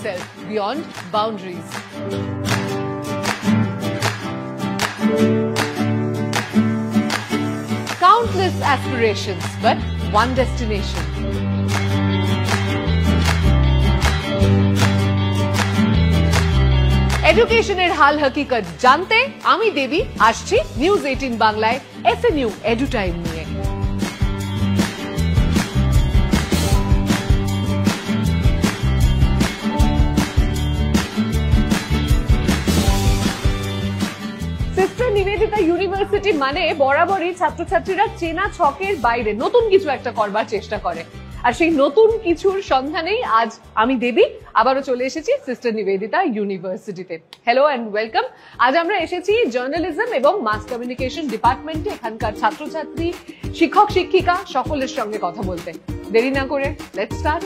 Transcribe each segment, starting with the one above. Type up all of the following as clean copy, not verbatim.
yourself beyond boundaries. Countless aspirations, but one destination. এডুকেশনের হাল হকিকত জানতে আমি দেবী আসছি নিউজ 18 বাংলায় SNU এডু টাইম নিয়ে। সিস্টার নিবেদিতা ইউনিভার্সিটি মানে বরাবরই ছাত্রছাত্রীরা চেনা ছকের বাইরে নতুন কিছু একটা করবার চেষ্টা করে, আর সেই নতুন কিছুর সন্ধানেই আজ আমি দেবী আবারও চলে এসেছি সিস্টার নিবেদিতা ইউনিভার্সিটিতে। Hello and welcome. আজ আমরা এসেছি জার্নালিজম এবং মাস কমিউনিকেশন ডিপার্টমেন্টে এখানকার ছাত্রছাত্রী, শিক্ষক শিক্ষিকা সকলের সঙ্গে কথা বলতে। দেরি না করে লেটস স্টার্ট।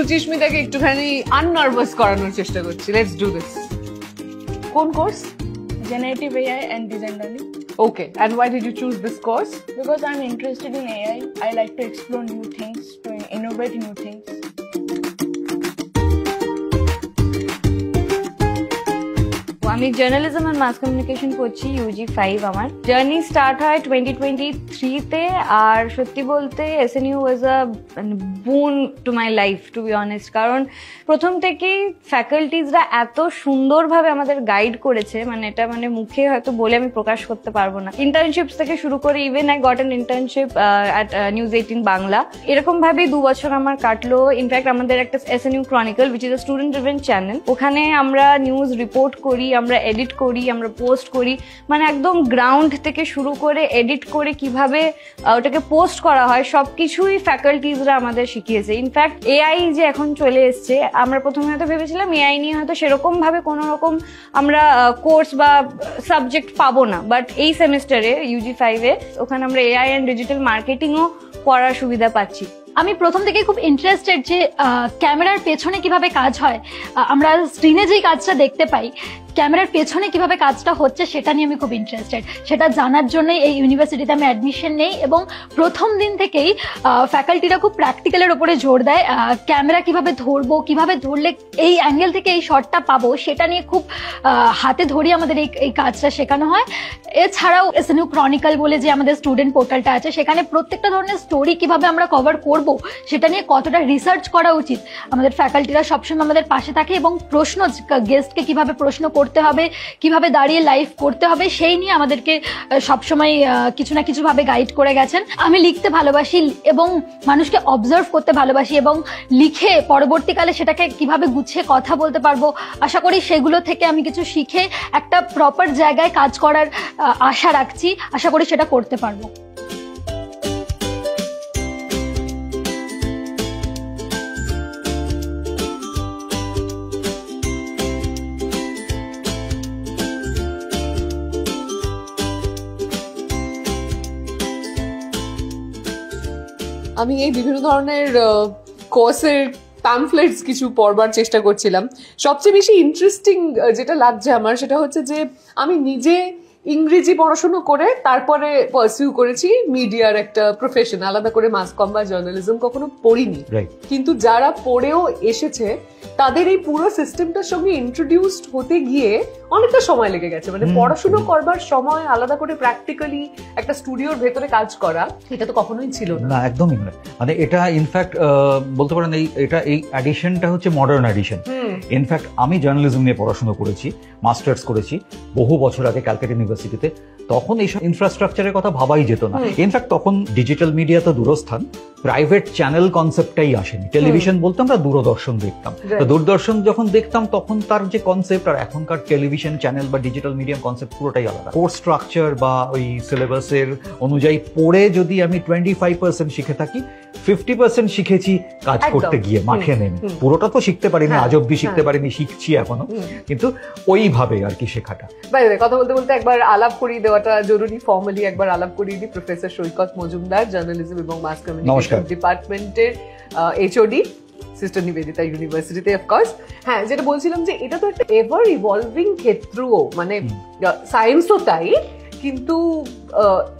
সুচিস্মিতাকে একটুখানি আননার্ভাস করানোর চেষ্টা করছি। Let's do this. কোন course? Generative AI and Design Learning. Okay, and why did you choose this course? Because I'm interested in AI. I like to explore new things, to innovate new things. আমি journalism and mass communication করছি, UG 5 আমার। Journey start হয় 2023 তে, আর সত্যি বলতে SNU was a boon to my life, to be honest. কারণ প্রথম থেকেই ফ্যাকাল্টিজরা এত সুন্দরভাবে আমাদের গাইড করেছে, মানে এটা মানে মুখে হয়তো বলে আমি প্রকাশ করতে পারবো না। ইন্টার্নশিপস থেকে শুরু করে even I got an internship at news 18 Bangla. এরকম ভাবেই 2 বছর আমার কাটলো। ইনফ্যাক্ট আমাদের একটা SNU chronicle which is a student driven channel, ওখানে আমরা নিউজ রিপোর্ট করি, আমরা এডিট করি, আমরা পোস্ট করি, মানে একদম গ্রাউন্ড থেকে শুরু করে এডিট করে কিভাবে ওটাকে পোস্ট করা হয় সবকিছুই ফ্যাকাল্টিজরা আমাদের শিখিয়েছে। ইনফ্যাক্ট AI যে এখন চলে এসছে, আমরা প্রথমে হয়তো ভেবেছিলাম AI নিয়ে হয়তো সেরকম ভাবে কোনো রকম আমরা কোর্স বা সাবজেক্ট পাবো না, বাট এই সেমিস্টারে UG 5 এ ওখানে আমরা AI অ্যান্ড ডিজিটাল মার্কেটিংও পড়ার সুবিধা পাচ্ছি। আমি প্রথম থেকে খুব ইন্টারেস্টেড যে ক্যামেরার পেছনে কিভাবে কাজ হয়। আমরা স্ক্রিনে যেই কাজটা দেখতে পাই, ক্যামেরার পেছনে কিভাবে কাজটা হচ্ছে সেটা নিয়ে আমি খুব ইন্টারেস্টেড। সেটা জানার জন্যই এই ইউনিভার্সিটিতে আমি অ্যাডমিশন নেই, এবং প্রথম দিন থেকেই ফ্যাকাল্টিরা খুব প্র্যাকটিক্যালের ওপরে জোর দেয়। ক্যামেরা কিভাবে ধরবো, কিভাবে ধরলে এই অ্যাঙ্গেল থেকে এই শটটা পাবো, সেটা নিয়ে খুব হাতে ধরি আমাদের এই কাজটা শেখানো হয়। এছাড়াও SNU ক্রনিকল বলে যে আমাদের স্টুডেন্ট পোর্টালটা আছে, সেখানে প্রত্যেকটা ধরনের স্টোরি কিভাবে আমরা কভার করব সেটা নিয়ে কতটা রিসার্চ করা উচিত, আমাদের ফ্যাকাল্টিরা সবসময় আমাদের পাশে থাকে, এবং প্রশ্ন গেস্টকে কিভাবে প্রশ্ন করতে হবে, কিভাবে দাঁড়িয়ে লাইভ করতে হবে, সেই নিয়ে আমাদেরকে সবসময় কিছু না কিছু ভাবে গাইড করে গেছেন। আমি লিখতে ভালোবাসি এবং মানুষকে অবজার্ভ করতে ভালোবাসি, এবং লিখে পরবর্তীকালে সেটাকে কিভাবে গুছিয়ে কথা বলতে পারবো, আশা করি সেগুলো থেকে আমি কিছু শিখে একটা প্রপার জায়গায় কাজ করার আশা রাখছি। আশা করি সেটা করতে পারবো। আমি এই বিভিন্ন ধরনের কোর্সের প্যামফ্লেটস কিছু পড়বার চেষ্টা করছিলাম। সবচেয়ে বেশি ইন্টারেস্টিং যেটা লাগছে আমার সেটা হচ্ছে যে আমি নিজে ইংরেজি পড়াশোনা করে তারপরে পারসিউ করেছি মিডিয়ার একটা প্রফেশন, আলাদা করে মাস কম বা জার্নালিজম কখনো পড়িনি। কিন্তু যারা পড়েও এসেছে তাদের এই পুরো সিস্টেমটার সঙ্গে ইন্ট্রোডিউসড হতে গিয়ে অনেকটা সময় লেগে গেছে। মানে পড়াশোনা করবার সময় আলাদা করে প্র্যাকটিক্যালি একটা স্টুডিওর ভেতরে কাজ করা, এটা তো কখনোই ছিল না। একদমই নয়। মানে এটা ইনফ্যাক্ট বলতে পারেন এই অ্যাডিশনটা হচ্ছে মডার্ন অ্যাডিশন। ইনফ্যাক্ট আমি জার্নালিজম নিয়ে পড়াশোনা করেছি, মাস্টার্স করেছি বহু বছর আগে ক্যালকাটা ইউনিভার্সিটিতে। তখন এইসব ইনফ্রাস্ট্রাকচারের কথা ভাবাই যেত না। ইনফ্যাক্ট তখন ডিজিটাল মিডিয়া তো দূরস্থান, প্রাইভেট চ্যানেল কনসেপ্টটাই আসেনি। টেলিভিশন বলতে আমরা দূরদর্শন দেখতাম। তো দূরদর্শন যখন দেখতাম তখন তার যে কনসেপ্ট আর এখনকার টেলিভিশন চ্যানেল বা ডিজিটাল মিডিয়াম কনসেপ্ট পুরোটাই আলাদা। কোর্স স্ট্রাকচার বা ওই সিলেবাসের অনুযায়ী পড়ে যদি আমি 25% শিখে থাকি, 50% শিখেছি কাজ করতে গিয়ে মাঠে নেমে। পুরোটা তো শিখতে পারিনি, আজ অব্দি শিখতে পারিনি, শিখছি এখনো, কিন্তু ওইভাবে আর কি শেখাটা। বাইরে কথা বলতে বলতে একবার আলাপ করিয়ে দেওয়াটা জরুরি, ফর্মালি একবার আলাপ করিয়ে দিই। প্রফেসর সৈকত মজুমদার, জার্নালিজম এবং মাস কমিউনিকেশন ডিপার্টমেন্টের HOD, সিস্টার নিবেদিতা ইউনিভার্সিটিতে অফকোর্স। হ্যাঁ, যেটা বলছিলাম যে এটা তো একটা এভার ইভলভিং ক্ষেত্রও, মানে সায়েন্সও তাই, কিন্তু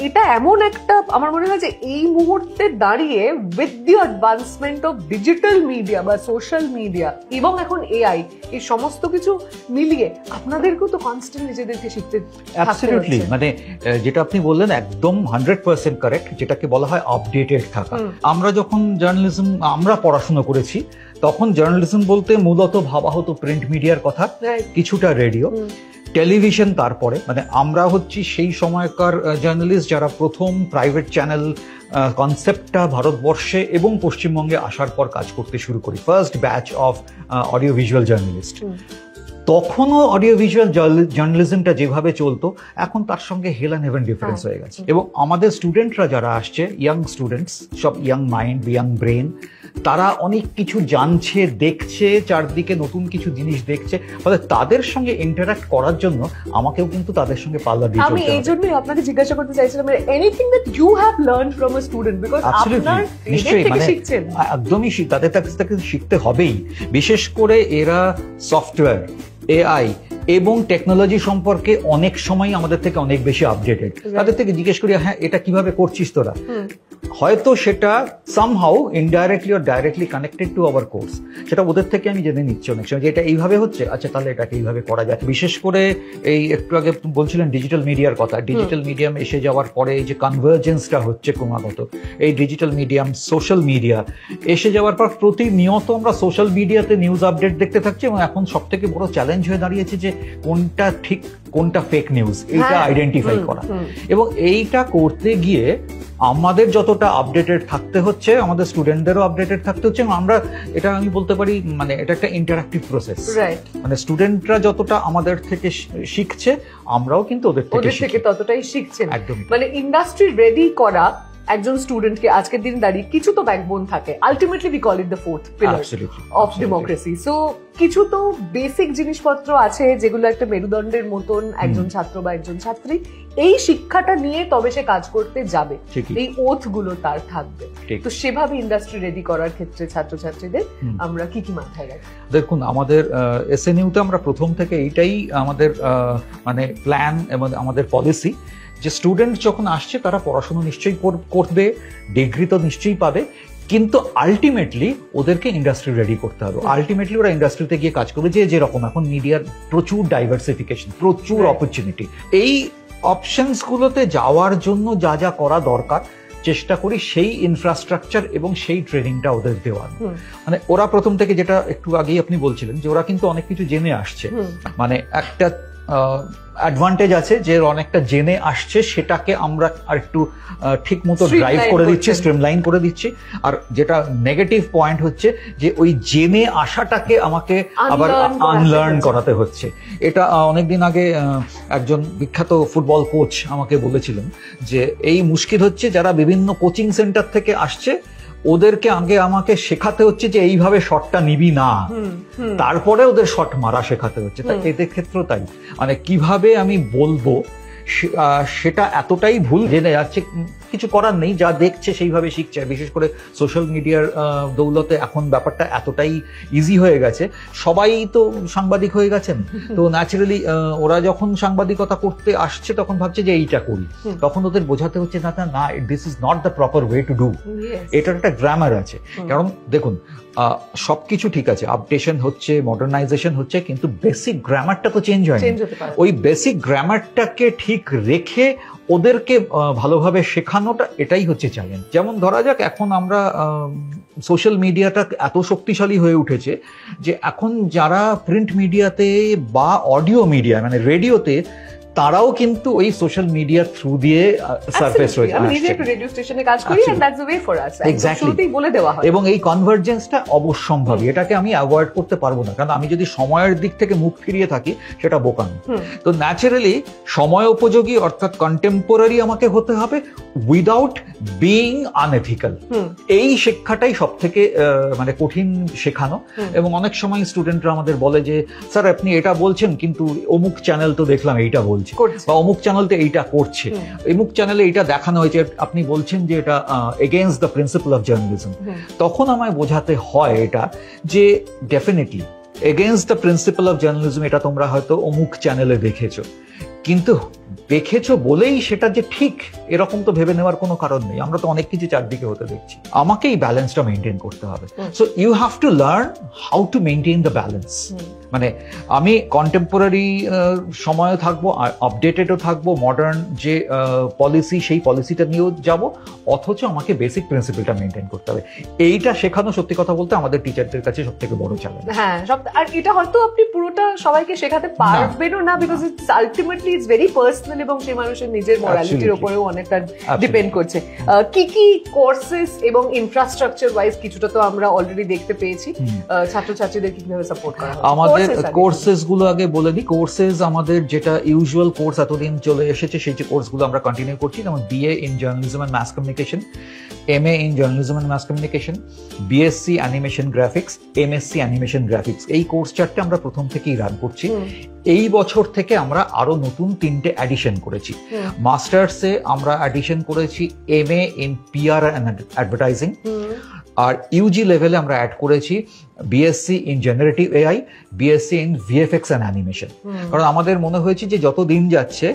এটা এমন একটা, আমার মনে হয় যে এই মুহূর্তে দাঁড়িয়ে with the advancement of digital media বা সোশ্যাল মিডিয়া এবং এখন এআই, এই সমস্ত কিছু মিলিয়ে আপনাদেরকেও তো কনস্ট্যান্ট নিজেদেরকে শিখতে অ্যাবসলিউটলি, মানে যেটা আপনি বললেন একদম 100% কারেক্ট, যেটাকে বলা হয় আপডেটেড থাকা। আমরা যখন জার্নালিজম আমরা পড়াশোনা করেছি তখন জার্নালিজম বলতে মূলত ভাবা হতো প্রিন্ট মিডিয়ার কথা, কিছুটা রেডিও, টেলিভিশন, তারপরে মানে আমরা হচ্ছি সেই সময়কার জার্নালিস্ট যারা প্রথম প্রাইভেট চ্যানেল কনসেপ্টটা ভারতবর্ষে এবং পশ্চিমবঙ্গে আসার পর কাজ করতে শুরু করি, first batch of audio visual journalist. তখনও অডিও ভিজুয়াল জার্নালিজমটা যেভাবে চলতো এখন তার সঙ্গে হেল অ্যান্ড হেভেন ডিফারেন্স হয়ে গেছে। এবং আমাদের স্টুডেন্টরা যারা আসছে, ইয়াং স্টুডেন্টস, সব ইয়াং মাইন্ড, ইয়াং ব্রেন, তারা অনেক কিছু জানছে, দেখছে, চারদিকে নতুন কিছু জিনিস দেখছে, ফলে তাদের সঙ্গে ইন্টারঅ্যাক্ট করার জন্য আমাকেও কিন্তু তাদের সঙ্গে পাল্লা দিয়ে চলতে হবে। আমি এই জন্যই আপনাকে জিজ্ঞাসা করতে চাইছিলাম, anything that you have learned from a student, because আপনার নিশ্চয়ই, মানে শিখছেন, একদমই তাদের কাছ থেকে শিখতে হবেই। বিশেষ করে এরা সফটওয়্যার, এআই এবং টেকনোলজি সম্পর্কে অনেক সময় আমাদের থেকে অনেক বেশি আপডেটেড। তাদের থেকে জিজ্ঞেস করি, হ্যাঁ এটা কিভাবে করছিস তোরা, হয়তো সেটা somehow indirectly or directly connected to our course, সেটা ওদের থেকে আমি জেনে নিচ্ছি অনেক সময় যে এটা এইভাবে হচ্ছে, আচ্ছা তাহলে এটাকে এইভাবে করা যায়। বিশেষ করে এই একটু আগে বলছিলেন ডিজিটাল মিডিয়ার কথা, ডিজিটাল মিডিয়াম এসে যাওয়ার পরে এই যে কনভার্জেন্সটা হচ্ছে ক্রমাগত, এই ডিজিটাল মিডিয়াম, সোশ্যাল মিডিয়া এসে যাওয়ার পর প্রতিনিয়ত আমরা সোশ্যাল মিডিয়াতে নিউজ আপডেট দেখতে থাকছি, এবং এখন সব থেকে বড় চ্যালেঞ্জ হয়ে দাঁড়িয়েছে যে কোনটা ঠিক কোনটা ফেক নিউজ এইটা আইডেন্টিফাই করা। এবং এইটা করতে গিয়ে আমাদের যতটা আপডেটেড থাকতে হচ্ছে, আমাদের স্টুডেন্টদেরও আপডেটেড থাকতে হচ্ছে, এবং আমরা এটা আমি বলতে পারি মানে এটা একটা ইন্টারঅ্যাক্টিভ প্রসেস, মানে স্টুডেন্টরা যতটা আমাদের থেকে শিখছে আমরাও কিন্তু ওদের থেকে ততটাই শিখছেন। একদমই, মানে ইন্ডাস্ট্রি রেডি করা একজন স্টুডেন্টকে আজকের দিন দাঁড়িয়ে কিছু তো ব্যাকবোন থাকে, ultimately we call it the fourth pillar of democracy. So কিছু তো বেসিক জিনিসপত্র আছে যেগুলো একটা মেরুদণ্ডের মতন একজন ছাত্র বা একজন ছাত্রী এই শিক্ষাটা নিয়ে তবে সে কাজ করতে যাবে, এই ওথ গুলো তার থাকবে। তো সেভাবে ইন্ডাস্ট্রি রেডি করার ক্ষেত্রে ছাত্রছাত্রীদের আমরা কি কি মাথায় রাখি? দেখুন, আমাদের এসএনইউতে আমরা প্রথম থেকে এইটাই আমাদের মানে প্ল্যান এবং আমাদের পলিসি যে স্টুডেন্ট যখন আসছে তারা পড়াশোনা নিশ্চয়ই করবে, ডিগ্রি তো নিশ্চয়ই পাবে, কিন্তু আলটিমেটলি ওদেরকে ইন্ডাস্ট্রি রেডি করতে হবে। আলটিমেটলি ওরা ইন্ডাস্ট্রিতে গিয়ে কাজ করবে, যেরকম এখন মিডিয়ার প্রচুর ডাইভার্সিফিকেশন, প্রচুর অপরচুনিটি, এই অপশনস গুলোতে যাওয়ার জন্য যা যা করা দরকার চেষ্টা করি সেই ইনফ্রাস্ট্রাকচার এবং সেই ট্রেনিংটা ওদের দেওয়ার। মানে ওরা প্রথম থেকে, যেটা একটু আগেই আপনি বলছিলেন যে ওরা কিন্তু অনেক কিছু জেনে আসছে, মানে একটা অ্যাডভান্টেজ আছে যে অনেকটা জেনে আসছে, সেটাকে আমরা আর একটু ঠিক মতো ড্রাইভ করে দিচ্ছি, স্ট্রিমলাইন করে দিচ্ছি। আর যেটা নেগেটিভ পয়েন্ট হচ্ছে যে ওই জেনে আসাটাকে আমাকে আবার আনলার্ন করাতে হচ্ছে। এটা অনেকদিন আগে একজন বিখ্যাত ফুটবল কোচ আমাকে বলেছিলেন যে এই মুশকিল হচ্ছে যারা বিভিন্ন কোচিং সেন্টার থেকে আসছে, ওদেরকে আগে আমাকে শেখাতে হচ্ছে যে এইভাবে শটটা নিবি না, তারপরে ওদের শট মারা শেখাতে হচ্ছে। তাই এদের ক্ষেত্রেও তাই, মানে কিভাবে আমি বলবো সেটা এতটাই ভুল জেনে যাচ্ছে, কিছু করার নেই, যা দেখছে সেইভাবে শিখছে। বিশেষ করে সোশ্যাল মিডিয়ার দৌলতে এখন ব্যাপারটা এতটাই ইজি হয়ে গেছে, সবাই তো সাংবাদিক হয়ে গেছেন, তো ন্যাচারালি ওরা যখন সাংবাদিকতা করতে আসছে তখন ভাবছে যে এইটা করি, তখন ওদের বোঝাতে হচ্ছে না না, this is not the proper way to do, এটার একটা গ্রামার আছে। কারণ দেখুন, সবকিছু ঠিক আছে, আপডেশন হচ্ছে, মডার্নাইজেশন হচ্ছে, কিন্তু বেসিক গ্রামারটা তো চেঞ্জ হয়। ওই বেসিক গ্রামারটাকে ঠিক রেখে ওদেরকে ভালোভাবে শেখানোটা, এটাই হচ্ছে চ্যালেঞ্জ। যেমন ধরা যাক, এখন আমরা সোশ্যাল মিডিয়াটা এত শক্তিশালী হয়ে উঠেছে যে এখন যারা প্রিন্ট মিডিয়াতে বা অডিও মিডিয়া মানে রেডিওতে, তারাও কিন্তু ওই সোশ্যাল মিডিয়ার থ্রু দিয়ে সারফেস হয়ে আমি নিজে একটা রেডিও স্টেশনে কাজ করি, and that's the way for us, শুরুতেই বলে দেওয়া হয়। এবং এই কনভার্জেন্সটা অবশ্যম্ভাবী, এটাকে আমি অ্যাভয়েড করতে পারবো না, কারণ আমি যদি সময়ের দিক থেকে মুখ ফিরিয়ে থাকি সেটা বোকামি। তো ন্যাচারালি সময় উপযোগী অর্থাৎ কন্টেম্পোরারি আমাকে হতে হবে উইদাউট বিইং আনএথিক্যাল। এই শিক্ষাটাই সব থেকে মানে কঠিন শেখানো। এবং অনেক সময় স্টুডেন্টরা আমাদের বলে যে স্যার আপনি এটা বলছেন কিন্তু অমুক চ্যানেল তো দেখলাম এইটা বলছে, বলছে করছে। বা অমুক চ্যানেলতে এইটা করছে, অমুক চ্যানেলে এইটা দেখানো হয়েছে, আপনি বলছেন যে এটা against the principal of journalism, তখন আমায় বোঝাতে হয় এটা যে definitely against the principal of journalism এটা তোমরা হয়তো অমুক চ্যানেলে দেখেছো, কিন্তু দেখেছো বলেই সেটা যে ঠিক এরকম তো ভেবে নেওয়ার কোনো কারণ নেই। আমরা তো অনেক কিছু চারদিকে হতে দেখছি, আমাকে এই ব্যালেন্সটা মেনটেন করতে হবে। So you have to learn how to maintain the balance. মানে আমি কন্টেম্পোরারি সময়ে থাকবো, আপডেটেডও থাকবো, মডার্ন যে পলিসি সেই পলিসিটা নিয়েও যাব, অথচ আমাকে বেসিক প্রিন্সিপালটা মেনটেন করতে হবে। এইটা শেখানো সত্যি কথা বলতে আমাদের টিচারদের কাছে সব থেকে বড় চ্যালেঞ্জ। হ্যাঁ, আর এটা হয়তো আপনি পুরোটা সবাইকে শেখাতে পারবেনও না, because it's ultimately it's very personal এবং সেই মানুষের নিজের মোরালিটির উপরেও অনেকটা ডিপেন্ড করছে। কি কি কোর্সেস এবং ইনফ্রাস্ট্রাকচার ওয়াইজ কিছুটা তো আমরা অলরেডি দেখতে পেয়েছি, ছাত্রছাত্রীদের কিভাবে সাপোর্ট করা হয়? আমাদের কোর্সেস গুলো আগে বলে দিই। কোর্সেস আমাদের যেটা ইউজুয়াল কোর্স এতদিন চলে এসেছে সেই যে কোর্সগুলো আমরা কন্টিনিউ করছি, যেমন BA in journalism and mass communication, MA in journalism and mass communication, BSc animation graphics, MSc animation graphics. এই কোর্স চারটে আমরা প্রথম থেকেই রান করছি। এই বছর থেকে আমরা আরো নতুন 3টে অ্যাডিশন করেছি। মাস্টার্সে আমরা অ্যাডিশন করেছি MA in PR and advertising, আর ইউজি লেভেলে আমরা অ্যাড করেছি BSc in generative AI, BSc in VFX and animation. কারণ আমাদের মনে হয়েছে যে যত দিন যাচ্ছে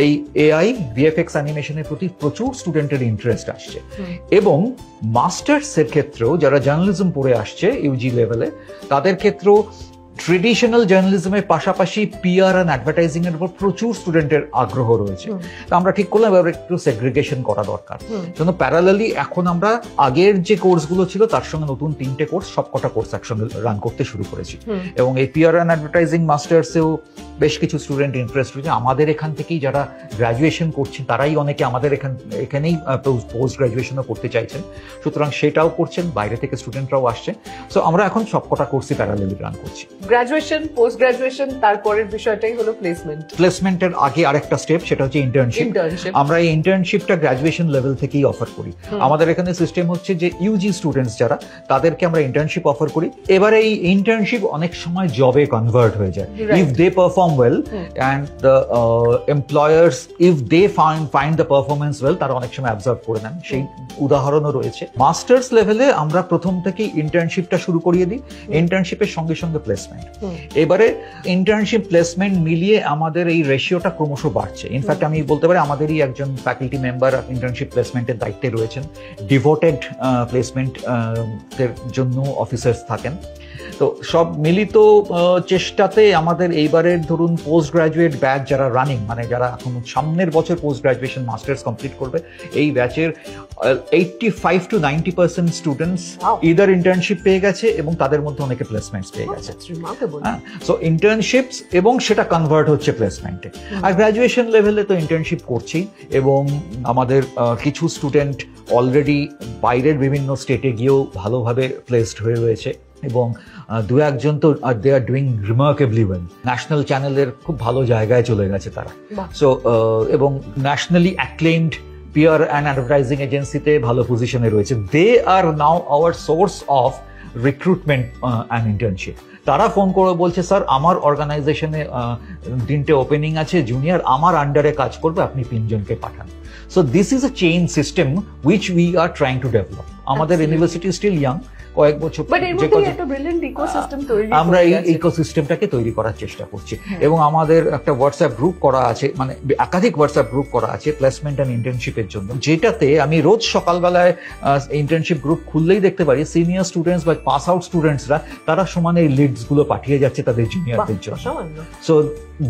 এই AI VFX অ্যানিমেশনের প্রতি প্রচুর স্টুডেন্টের ইন্টারেস্ট আসছে, এবং মাস্টার্সের ক্ষেত্রেও যারা জার্নালিজম পড়ে আসছে ইউজি লেভেলে তাদের ক্ষেত্রেও ট্রেডিশনাল জার্নালিজমের পাশাপাশি PR অ্যান্ড অ্যাডভার্টাইজিং এর উপর প্রচুর স্টুডেন্টের আগ্রহ রয়েছে। তো আমরা ঠিক করলাম এবার একটু সেগ্রিগেশন করা দরকার, জন্য প্যারালালি এখন আমরা আগের যে কোর্সগুলো ছিল তার সঙ্গে নতুন 3টে কোর্স, সবকটা কোর্স একসঙ্গে রান করতে শুরু করেছি। এবং এই PR অ্যান্ড অ্যাডভার্টাইজিং মাস্টার্সেও বেশ কিছু স্টুডেন্ট ইন্টারেস্ট রয়েছে। আমাদের এখান থেকেই যারা গ্র্যাজুয়েশন করছেন তারাই অনেকে আমাদের এখানেই পোস্ট গ্র্যাজুয়েশনও করতে চাইছেন, সুতরাং সেটাও করছেন, বাইরে থেকে স্টুডেন্টরাও আসছে। সো আমরা এখন সবকটা কোর্সই প্যারালালি রান করছি। গ্রাজুয়েশন, পোস্ট গ্রাজুয়েশন, তারপরের বিষয়টাই হলো প্লেসমেন্ট। প্লেসমেন্টের আগে আরেকটা স্টেপ, সেটা হচ্ছে ইন্টার্নশিপ। আমরা এই ইন্টার্নশিপটা গ্র্যাজুয়েশন লেভেল থেকেই অফার করি। আমাদের এখানে সিস্টেম হচ্ছে যে ইউজি স্টুডেন্টস যারা, তাদেরকে আমরা ইন্টার্নশিপ অফার করি। এবারে এই ইন্টার্নশিপ অনেক সময় জবে কনভার্ট হয়ে যায় if they perform well, and the employers if they find the performance well, তারা অনেক সময় অ্যাবজর্ভ করে নেন। সেই উদাহরণও রয়েছে। মাস্টার্স লেভেলে আমরা প্রথম থেকেই ইন্টার্নশিপটা শুরু করিয়ে দিই, ইন্টার্নশিপের সঙ্গে সঙ্গে প্লেসমেন্ট। এবারে ইন্টার্নশিপ প্লেসমেন্ট মিলিয়ে আমাদের এই রেশিওটা ক্রমশ বাড়ছে। ইনফ্যাক্ট আমি বলতে পারি আমাদেরই একজন ফ্যাকাল্টি মেম্বার ইন্টার্নশিপ প্লেসমেন্টের দায়িত্বে রয়েছেন, ডিভোটেড প্লেসমেন্ট এর জন্য অফিসার্স থাকেন। তো সব মিলিত চেষ্টাতে আমাদের এইবারের ধরুন পোস্ট গ্রাজুয়েট ব্যাচ যারা রানিং, মানে যারা এখন সামনের বছর পোস্ট গ্রাজুয়েশন মাস্টার্স কমপ্লিট করবে, এই ব্যাচের 85 to 90% স্টুডেন্টস ইদার ইন্টার্নশিপ পেয়ে গেছে এবং তাদের মধ্যে অনেকে প্লেসমেন্টস পেয়ে গেছে। সো ইন্টার্নশিপস এবং সেটা কনভার্ট হচ্ছে প্লেসমেন্টে। আর গ্রাজুয়েশন লেভেলে তো ইন্টার্নশিপ করছি, এবং আমাদের কিছু স্টুডেন্ট অলরেডি বাইরের বিভিন্ন স্টেটে গিয়েও ভালোভাবে প্লেসড হয়ে রয়েছে, এবং দু একজন তো they are doing remarkably well. National চ্যানেলের খুব ভালো জায়গায় চলে গেছে তারা। সো এবং nationally acclaimed PR and advertising এজেন্সিতে ভালো পজিশনে রয়েছে। They are now our source of recruitment and internship. তারা ফোন করে বলছে, স্যার আমার অর্গানাইজেশনে 3টে ওপেনিং আছে জুনিয়র, আমার আন্ডারে কাজ করবে, আপনি 3 জনকে পাঠান। So this is a chain system which we are trying to develop. আমাদের ইউনিভার্সিটি স্টিল ইয়াং, কয়েক বছর আমরা এই ইকোসিস্টেমটাকে তৈরি করার চেষ্টা করছি। এবং আমাদের একটা হোয়াটসঅ্যাপ গ্রুপ করা আছে, মানে একাধিক হোয়াটসঅ্যাপ গ্রুপ করা আছে প্লেসমেন্ট অ্যান্ড ইন্টার্নশিপের জন্য, যেটাতে আমি রোজ সকালবেলায় ইন্টার্নশিপ গ্রুপ খুললেই দেখতে পারি সিনিয়র স্টুডেন্টস বা পাস আউট স্টুডেন্টসরা তারা সমানে এই লিডস গুলো পাঠিয়ে যাচ্ছে তাদের জুনিয়রদের জন্য। So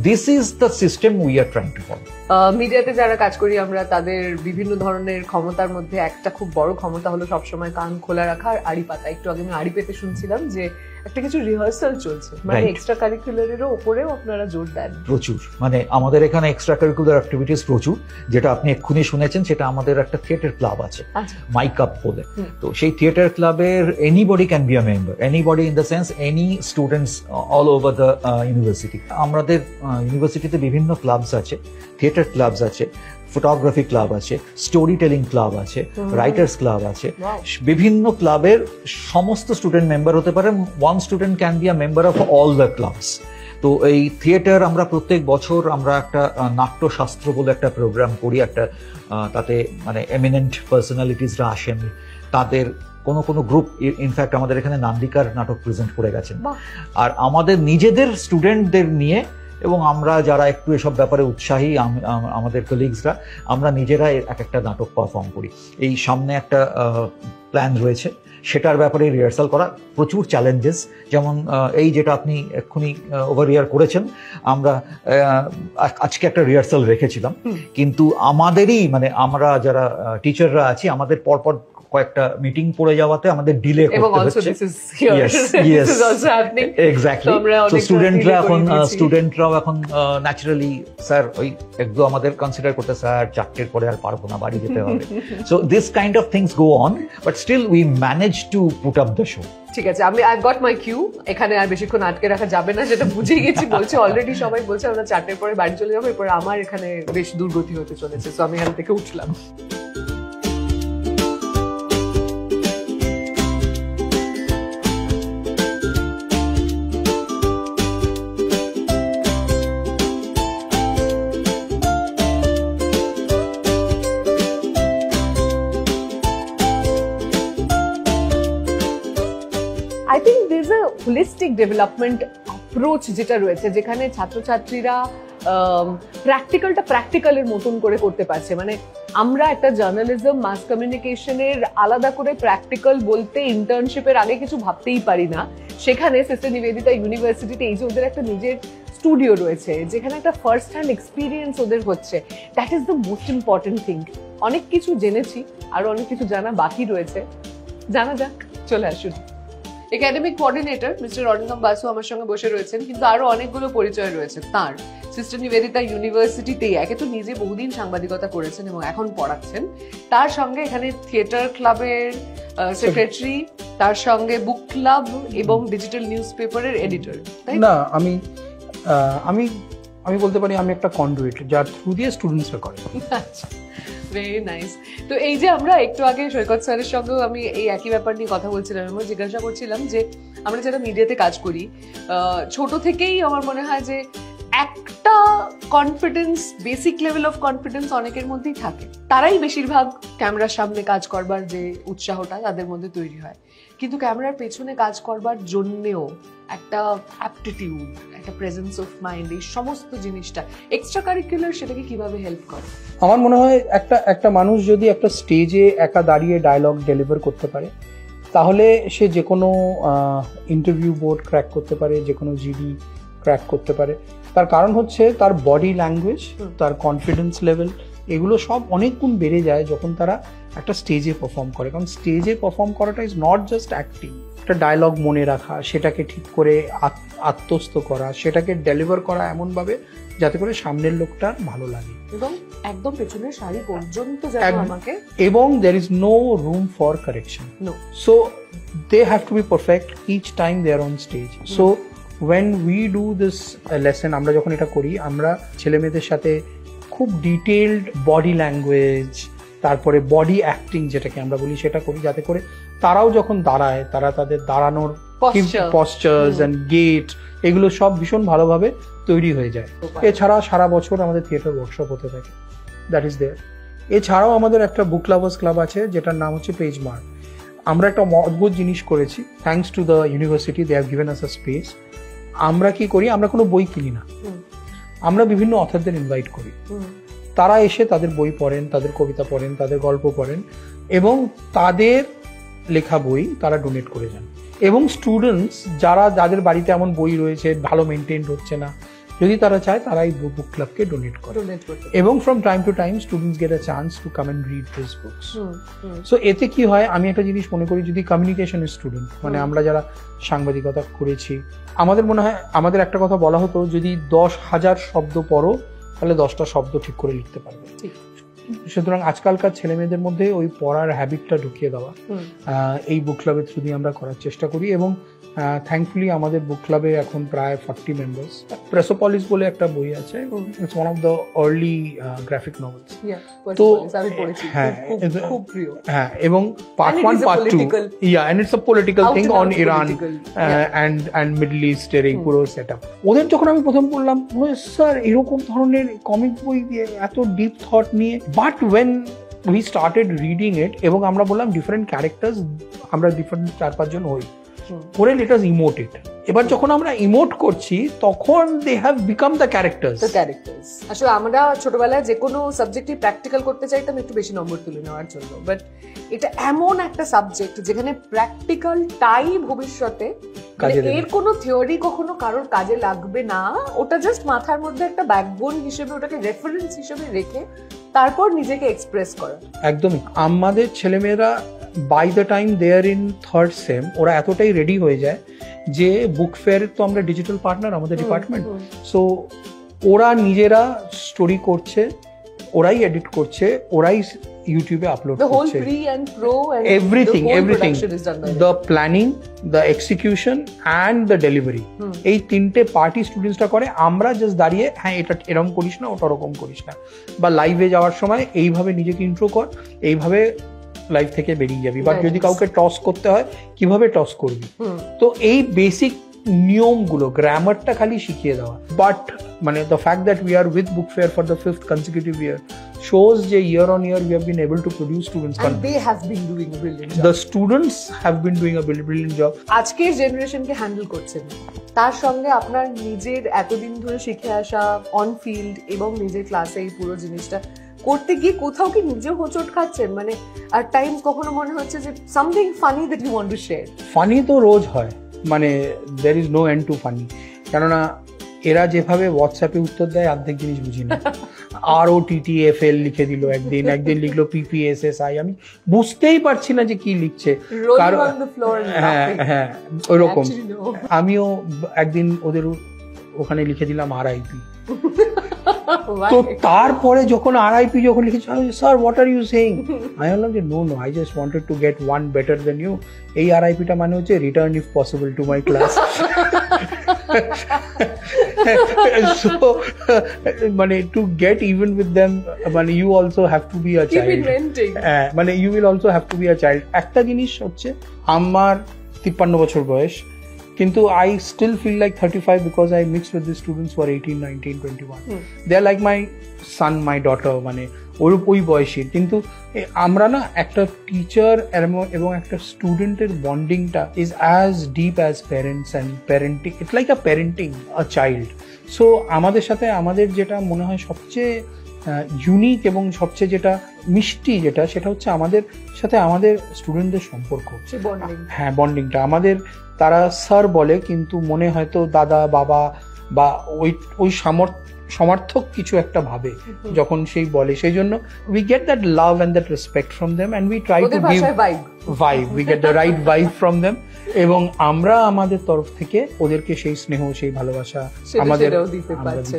this is the system we are trying to follow. মিডিয়াতে যারা কাজ করি আমরা, তাদের বিভিন্ন ধরনের ক্ষমতার মধ্যে একটা খুব বড় ক্ষমতা হলো সবসময় কান খোলা রাখা আর আড়ি পাতা। একটু আগে আমি আড়ি পেতে শুনছিলাম যে একটা কিছু রিহার্সাল চলছে, মানে এক্সট্রা কারিকুলারেরও উপরেও আপনারা জোর দেন প্রচুর। মানে আমাদের এখানে এক্সট্রা কারিকুলার অ্যাক্টিভিটিস প্রচুর। যেটা আপনি এক্ষুনি শুনেছেন সেটা আমাদের একটা থিয়েটার ক্লাব আছে, মাইক আপ বলে। তো সেই থিয়েটার ক্লাবের anybody can be a member, anybody in the sense any students all over the university. আমাদের ইউনিভার্সিটিতে বিভিন্ন ক্লাবস আছে, থিয়েটার ক্লাবস আছে, ফটোগ্রাফি ক্লাব আছে, স্টোরি টেলিং ক্লাব আছে, রাইটার্স ক্লাব আছে। বিভিন্ন ক্লাবের সমস্ত স্টুডেন্ট মেম্বার হতে পারে। One student can be a member of all the clubs. তো এই থিয়েটার আমরা প্রত্যেক বছর আমরা একটা নাট্যশাস্ত্র বলে একটা প্রোগ্রাম করি, একটা তাতে মানে এমিনেন্ট পার্সোনালিটিসরা আসেন, তাদের কোনো গ্রুপ ইনফ্যাক্ট আমাদের এখানে নান্দিকার নাটক প্রেজেন্ট করে গেছেন, আর আমাদের নিজেদের স্টুডেন্টদের নিয়ে এবং আমরা যারা একটু এসব ব্যাপারে উৎসাহী আমাদের কলিগসরা আমরা নিজেরাই এক একটা নাটক পারফর্ম করি। এই সামনে একটা প্ল্যান রয়েছে, সেটার ব্যাপারে রিহার্সাল করা, প্রচুর চ্যালেঞ্জেস, যেমন এই যেটা আপনি এক্ষুনি ওভার ইয়ার করেছেন, আমরা আজকে একটা রিহার্সাল রেখেছিলাম, কিন্তু আমাদেরই মানে আমরা যারা টিচাররা আছি আমাদের পরপর কয়েকটা মিটিং পড়ে যাওয়াতে আমাদের ডিলে করতে হচ্ছে। এক্স্যাক্টলি, তো স্টুডেন্টরাও এখন ন্যাচারালি স্যার ওই একদম আমাদের কনসিডার করতে, স্যার 4টের পরে আর পারবো না, বাড়ি যেতে হবে। So this kind of things go on, but still we manage to put up the show. ঠিক আছে, আই গট মাই কিউ, এখানে আর বেশিক্ষণ আটকে রাখা যাবে না, সেটা বুঝেই গেছি। বলছে অলরেডি সবাই বলছে আমরা 4টের পরে বাড়ি চলে যাবো, এরপরে আমার এখানে বেশ দুর্গতি হতে চলেছে, তো আমি এখান থেকে উঠলাম। I think there's a holistic development approach যেটা রয়েছে, যেখানে ছাত্রছাত্রীরা প্র্যাকটিক্যালটা প্র্যাকটিক্যালের মতন করে করতে পারছে। মানে আমরা একটা জার্নালিজম মাস কমিউনিকেশনের আলাদা করে প্র্যাকটিক্যাল বলতে ইন্টার্নশিপের আগে কিছু ভাবতেই পারি না, সেখানে সিস্টার নিবেদিতা ইউনিভার্সিটিতে এই যে ওদের একটা নিজের স্টুডিও রয়েছে, যেখানে একটা ফার্স্ট হ্যান্ড এক্সপিরিয়েন্স ওদের হচ্ছে, that is the most important thing. অনেক কিছু জেনেছি, আরো অনেক কিছু জানা বাকি রয়েছে, জানা যাক। চলে আসুন, academic coordinator mister Arindam Basu আমার সঙ্গে বসে রয়েছেন, কিন্তু আরো অনেকগুলো পরিচয় রয়েছে তার। সিস্টার নিবেদিতা ইউনিভার্সিটিতেই একে তো নিজে বহুদিন সাংবাদিকতা করেছেন এবং এখন পড়াচ্ছেন, তার সঙ্গে এখানে থিয়েটার ক্লাবের সেক্রেটারি, তার সঙ্গে বুক ক্লাব এবং ডিজিটাল নিউজ পেপারের এডিটর। না, আমি বলতে পারি আমি একটা কন্ডুইট, যার থ্রু দিয়ে স্টুডেন্টসরা করে। আচ্ছা, ভেরি নাইস। তো এই যে আমরা একটু আগে সৈকত স্যারের সঙ্গেও আমি এই একই ব্যাপার নিয়ে কথা বলছিলাম এবং জিজ্ঞাসা করছিলাম যে আমরা যারা মিডিয়াতে কাজ করি, ছোট থেকেই আমার মনে হয় যে একটা confidence, basic level of confidence অনেকের মধ্যেই থাকে, তারাই বেশিরভাগ ক্যামেরার সামনে কাজ করবার যে উৎসাহটা তাদের মধ্যে তৈরি হয়, কিন্তু ক্যামেরার পেছনে কাজ করবার জন্যেও একটা অ্যাপটিটিউড, একটা প্রেজেন্স অফ মাইন্ড, এই সমস্ত জিনিসটা এক্সট্রা কারিকুলার, সেটাকে কিভাবে হেল্প করে? আমার মনে হয় একটা মানুষ যদি একটা স্টেজে একা দাঁড়িয়ে ডায়লগ ডেলিভার করতে পারে, তাহলে সে যে কোনো ইন্টারভিউ বোর্ড ক্র্যাক করতে পারে, যে কোনো জিডি ক্র্যাক করতে পারে। তার কারণ হচ্ছে তার বডি ল্যাঙ্গুয়েজ, তার কনফিডেন্স লেভেল, এগুলো সব অনেক গুণ বেড়ে যায় যখন তারা একটা স্টেজে পারফর্ম করে। কারণ স্টেজে পারফর্ম করাটা ইজ নট জাস্ট অ্যাক্টিং, একটা ডায়লগ মনে রাখা, সেটাকে ঠিক করে আত্মস্থ করা, সেটাকে ডেলিভার করা এমনভাবে যাতে করে সামনের লোকটার ভালো লাগে, এবং একদম পেছনের শাড়ি পর্যন্ত যেন আমাকে, এবং there is no room for correction. No. So they have to be perfect each time they are on stage. So when we do this lesson, আমরা যখন এটা করি, আমরা ছেলে মেয়েদের সাথে খুব ডিটেইলড বডি ল্যাঙ্গুয়েজ, তারপরে বডি অ্যাক্টিং যেটাকে আমরা বলি, সেটা করি, যাতে করে তারাও যখন দাঁড়ায়, তারা তাদের দাঁড়ানোর পশ্চার্স এন্ড গেট, এগুলো সব ভীষণ ভালোভাবে তৈরি হয়ে যায়। এছাড়া সারা বছর আমাদের থিয়েটার ওয়ার্কশপ হতে থাকে, দ্যাট ইজ দেয়ার। এছাড়াও আমাদের একটা বুক লাভার্স ক্লাব আছে, যেটার নাম হচ্ছে পেজ মার্ক। আমরা একটা অদ্ভুত জিনিস করেছি, thanks to the university, they have given us a space. আমরা কি করি, আমরা কোনো বই কিনি না, আমরা বিভিন্ন অথরদের ইনভাইট করি, তারা এসে তাদের বই পড়েন, তাদের কবিতা পড়েন, তাদের গল্প পড়েন, এবং তাদের লেখা বই তারা ডোনেট করে যান। এবং স্টুডেন্টস যাদের বাড়িতে এমন বই রয়েছে, ভালো মেনটেন হচ্ছে না, যদি তারা চায়, তারা এই বুক ক্লাবকে ডোনেট করে। এবং from time to time students get a chance to come and read this books. So এতে কি হয়, আমি একটা জিনিস মনে করি, যদি কমিউনিকেশনের স্টুডেন্ট, মানে আমরা যারা সাংবাদিকতা করেছি, আমাদের মনে হয়, আমাদের একটা কথা বলা হতো, যদি 10,000 শব্দ পড়ো, তাহলে 10টা শব্দ ঠিক করে লিখতে পারবে। সুতরাং আজকালকার ছেলে মেয়েদের মধ্যে ওই পড়ার হ্যাবিটটা ঢুকিয়ে দেওয়া এই বুক ক্লাবের থ্রু দিয়ে আমরা করার চেষ্টা করি। এবং থ্যাঙ্কফুলি আমাদের বুক ক্লাবে এখন প্রায় 40 মেম্বার্স। প্রেসোপলিস বলে একটা বই আছে, it's one of the early graphic novels. তো হ্যাঁ হ্যাঁ, এবং part 1 part 2 and it's a political thing on Iran and Middle ইস্টের এই পুরো সেটআপ। ওদের যখন আমি প্রথম পড়লাম, স্যার এরকম ধরনের কমিক বই দিয়ে এত ডিপ থট নিয়ে, but when we started reading it এবং আমরা বললাম ডিফারেন্ট ক্যারেক্টার্স, আমরা ডিফারেন্ট 4-5 জন হই করে লেট আস ইমোট ইট। এবার যখন আমরা ইমোট করছি তখন they have become the characters. আসলে আমরা ছোটবেলায় যে কোনো সাবজেক্টই প্র্যাকটিক্যাল করতে চাইতাম একটু বেশি নম্বর তুলে নেওয়ার জন্য, বাট এটা এমন একটা সাবজেক্ট যেখানে প্র্যাকটিক্যালটাই ভবিষ্যতে, এর কোনো থিওরি কখনো কারোর কাজে লাগবে না, ওটা জাস্ট মাথার মধ্যে একটা ব্যাকবোন হিসেবে, ওটাকে রেফারেন্স হিসেবে রেখে তারপর নিজেকে এক্সপ্রেস করা। একদমই। আমাদের ছেলেমেয়েরা by the time they are in 3rd sem ওরা এতটাই রেডি হয়ে যায় যে বুক ফেয়ার তো আমরা ডিজিটাল পার্টনার আমাদের ডিপার্টমেন্ট, সো ওরা নিজেরা স্টোরি করছে, ওরাই এডিট করছে, ওরাই ইউটিউবে আপলোড করছে। Everything the planning, the execution and the delivery, এই 3টে পার্টি স্টুডেন্টসরা করে। আমরা জাস্ট দাঁড়িয়ে হ্যাঁ এটা এরকম করিস না, ওটা ওরকম করিস না, বা লাইভে যাওয়ার সময় এইভাবে নিজেকে ইন্ট্রো কর, এইভাবে লাইভ থেকে বেরিয়ে যাবি, বাট যদি কাউকে টস করতে হয় কিভাবে টস করবি। তো এই বেসিক নিয়মগুলো, গ্রামারটা খালি শিখিয়ে দেওয়া। বাট মানে the fact that we are with book fare for the 5th consecutive year shows যে year on year we have been able to produce students and they have been doing a brilliant job. The students have been doing a brilliant job. আজকের জেনারেশনকে handle করছেন, তার সঙ্গে আপনার নিজের এতদিন ধরে শিখে আসা অন ফিল্ড এবং নিজের ক্লাসে এই পুরো জিনিসটা করতে গিয়ে কোথাও কি নিজেও হোঁচট খাচ্ছেন? মানে আর টাইমস কখনো মনে হচ্ছে যে something funny that you want to share? Funny তো রোজ হয়, মানে there is no end to funny. কেননা এরা যেভাবে হোয়াটসঅ্যাপে উত্তর দেয় অর্ধেক জিনিস বুঝি না। ROTTFL লিখে দিল একদিন, একদিন লিখলো PPSSI, আমি বুঝতেই পারছি না যে কি লিখছে। হ্যাঁ হ্যাঁ ওইরকম। আমিও একদিন ওদের ওখানে লিখে দিলাম RIP। তো তারপরে যখন RIP যখন লিখেছি, sir what are you saying? আমি বললাম যে no I just wanted to get one better than you. এই RIP-টা মানে হচ্ছে return if possible to my class. So মানে to get even with them, মানে you also have to be a child, মানে you will also have to be a child. একটা জিনিস হচ্ছে আমার 53 বছর বয়স, কিন্তু I still feel like 35 because I mix with the students who are 18, 19, 21. They are like my son, my daughter, মানে ওই বয়সী। কিন্তু আমরা না একটা টিচার এবং একটা স্টুডেন্টের বন্ডিংটা is as deep as parents and parenting. It's like a parenting a child. So আমাদের সাথে আমাদের যেটা মনে হয় সবচেয়ে ইউনিক এবং সবচেয়ে যেটা মিষ্টি যেটা, সেটা হচ্ছে আমাদের সাথে আমাদের স্টুডেন্টদের সম্পর্ক। হ্যাঁ, বন্ডিংটা আমাদের, তারা স্যার বলে কিন্তু মনে হয়তো দাদা বাবা বা ওই সমর্থক কিছু একটা ভাবে যখন সেই বলে। সেই জন্য we get that love and that respect from them and we try to give vibe, we get the right vibe from them, এবং আমরা আমাদের তরফ থেকে ওদেরকে সেই স্নেহ, সেই ভালোবাসা আমাদের দিতে পারছি।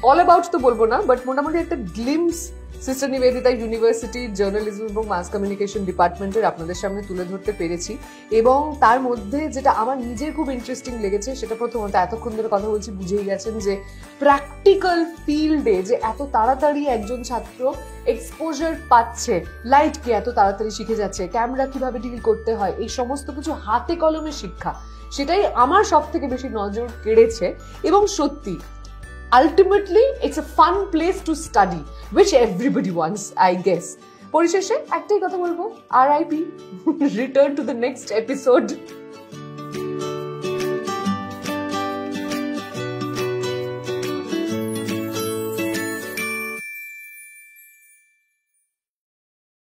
অল অ্যাবাউট তো বলবো না, বাট মোটামুটি একটা glimpse sister Nivedita university journalism এবং মাস কমিউনিকেশন ডিপার্টমেন্টের আপনাদের সামনে তুলে ধরতে পেরেছি। এবং তার মধ্যে যেটা আমার নিজের খুব ইন্টারেস্টিং লেগেছে, সেটা প্রথমত এতক্ষণ ধরে কথা বলছি বুঝেই গেছেন যে প্র্যাকটিক্যাল ফিল্ডে যে এত তাড়াতাড়ি একজন ছাত্র এক্সপোজার পাচ্ছে, লাইট কি এত তাড়াতাড়ি শিখে যাচ্ছে, ক্যামেরা কিভাবে ডিল করতে হয়, এই সমস্ত কিছু হাতে কলমে শিক্ষা, সেটাই আমার সব থেকে বেশি নজর কেড়েছে। এবং সত্যি ultimately it's a fun place to study which everybody wants, I guess. পরিশেষে একটাই কথা বলবো, RIP, return to the next episode.